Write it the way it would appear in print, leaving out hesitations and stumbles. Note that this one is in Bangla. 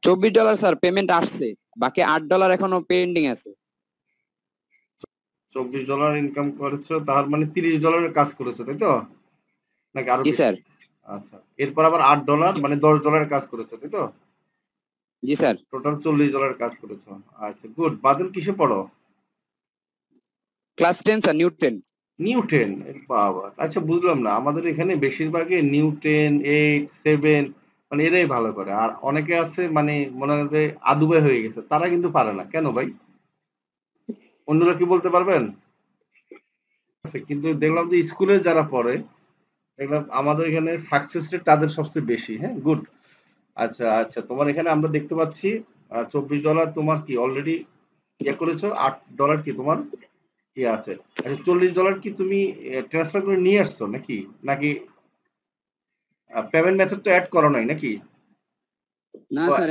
$24 স্যার পেমেন্ট আসছে, বাকি $8 এখনো পেন্ডিং আছে। $24 ইনকাম করেছো, তার মানে $30 কাজ করেছো, তাই তো? নাকি আরো জি বেশি? স্যার। আচ্ছা, এরপর আবার $8 মানে $10 কাজ করেছো, তাই তো? জি স্যার। টোটাল $40 কাজ করেছো। আচ্ছা গুড। বাদল কিসে পড়ো? Class 10 sir, new 10। নিউ 10, বাবা। আচ্ছা বুঝলাম না, আমাদের এখানে বেশিরভাগই নিউ 10, 8, 7 মানে এরাই ভালো করে। আর অনেকে আছে মানে মনে হয় যে আদুবে হয়ে গেছে, তারা কিন্তু পারে না। কেন ভাই? অন্যরা কি বলতে পারবেন? কিন্তু দেখলাম যে স্কুলে যারা পড়ে, দেখলাম আমাদের এখানে সাকসেস রেট তাদের সবচেয়ে বেশি। হ্যাঁ, গুড। আচ্ছা আচ্ছা, তোমার এখানে আমরা দেখতে পাচ্ছি $24 তোমার কি অলরেডি ইয়ে করেছো, $8 কি তোমার ইয়ে আছে। আচ্ছা, $40 কি তুমি ট্রান্সফার করে নিয়ে আসছো নাকি? নাকি পেমেন্ট মেথড তো অ্যাড করো নাই নাকি? না ও, স্যার,